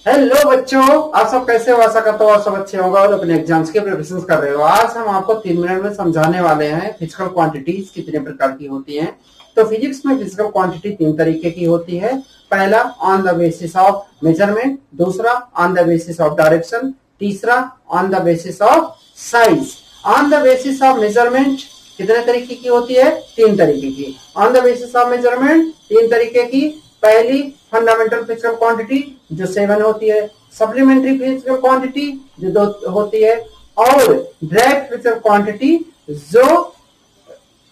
Hello बच्चों, आप सब कैसे हो? आशा करता हूँ आप सब अच्छे होगा और अपने एग्जाम्स के प्रिपरेशन कर रहे हो। आज हम आपको 3 मिनट में समझाने वाले हैं फिजिकल क्वांटिटीज कितने प्रकार की होती हैं। तो फिजिक्स में फिजिकल क्वांटिटी 3 तरीके की होती है। पहला on the basis of measurement, दूसरा on the basis of direction, तीसरा on the basis of size. On the basis of measurement कितने तरीके की होती है? 3 तरीके की। On the basis of measurement 3 तरीके की। पहली फंडामेंटल फिजिकल क्वांटिटी जो 7 होती है, सप्लीमेंट्री फिजिकल क्वांटिटी जो 2 होती है, और डायरेक्ट फिजिकल क्वांटिटी जो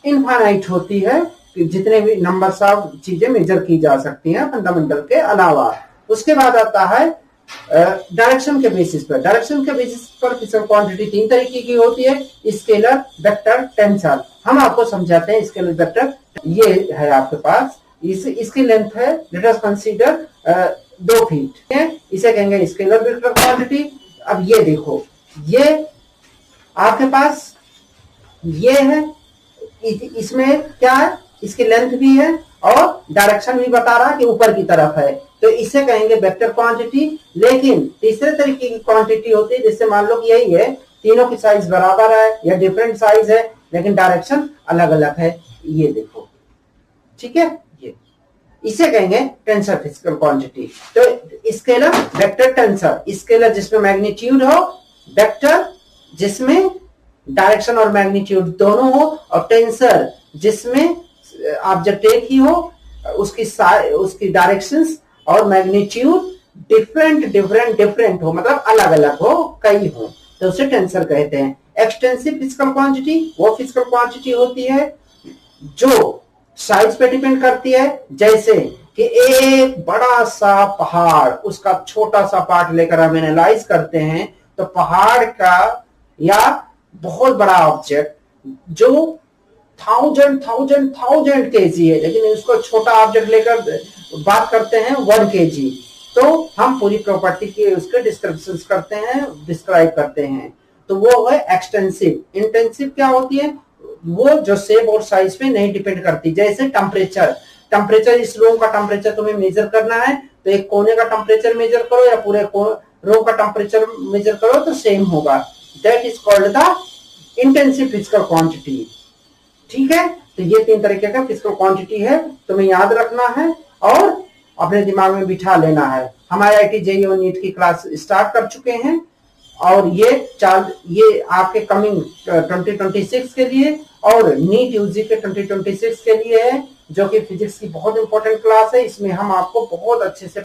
इनफाइनाइट होती है, जितने भी नंबर्स ऑफ चीजें मेजर की जा सकती हैं फंडामेंटल के अलावा। उसके बाद आता है डायरेक्शन के बेसिस पर। डायरेक्शन के बेसिस पर फिजिकल क्वांटिटी 3 तरीके की होती है, स्केलर, वेक्टर, टेंसर। हम आपको समझाते हैं स्केलर, वेक्टर। ये है आपके पास, इसकी लेंथ है, लेट अस कंसीडर 2 फीट है, इसे कहेंगे स्केलर वेक्टर क्वांटिटी। अब ये देखो, ये आपके पास ये है, इसमें क्या है, इसकी लेंथ भी है और डायरेक्शन भी बता रहा है कि ऊपर की तरफ है, तो इसे कहेंगे वेक्टर क्वांटिटी। लेकिन तीसरे तरीके की क्वांटिटी होती है, जिससे मान लो कि यही है, तीनों की साइज बराबर है या डिफरेंट साइज है लेकिन डायरेक्शन अलग अलग है। ये देखो, ठीक है, ये इसे कहेंगे टेंसर फिजिकल क्वांटिटी। तो स्केलर, वेक्टर, टेंसर। स्केलर जिसमें मैग्नीट्यूड हो, वेक्टर जिसमें डायरेक्शन और मैग्नीट्यूड दोनों हो, और टेंसर जिसमें ऑब्जेक्ट एक ही हो, उसकी डायरेक्शंस और मैग्नीट्यूड डिफरेंट हो, मतलब अलग अलग हो, कई हो, तो उसे टेंसर कहते हैं। एक्सटेंसिव फिजिकल क्वांटिटी वो फिजिकल क्वांटिटी होती है जो साइज पे डिपेंड करती है, जैसे कि एक बड़ा सा पहाड़, उसका छोटा सा पार्ट लेकर हम एनालाइज करते हैं, तो पहाड़ का या बहुत बड़ा ऑब्जेक्ट जो 1000 केजी है, लेकिन उसको छोटा ऑब्जेक्ट लेकर बात करते हैं 1 केजी, तो हम पूरी प्रॉपर्टी के उसके डिस्क्रिप्शन करते हैं, डिस्क्राइब करते हैं, तो वो है एक्सटेंसिव। इंटेंसिव क्या होती है? वो जो शेप और साइज पे नहीं डिपेंड करती। जैसे टेम्परेचर इस रूम का टेम्परेचर तुम्हें मेजर करना है, तो एक कोने का टेम्परेचर मेजर करो या पूरे रूम का टेम्परेचर मेजर करो तो सेम होगा। That is called the intensive physical quantity. ठीक है, तो ये 3 तरीके का फिजिकल क्वांटिटी है, तुम्हें याद रखना है और अपने दिमाग में बिठा लेना है। हम IIT JEE और नीट की क्लास स्टार्ट कर चुके हैं, और ये आपके कमिंग 2026 के लिए और नीट यूजी के 2026 के लिए है, जो कि फिजिक्स की बहुत इंपॉर्टेंट क्लास है। इसमें हम आपको बहुत अच्छे से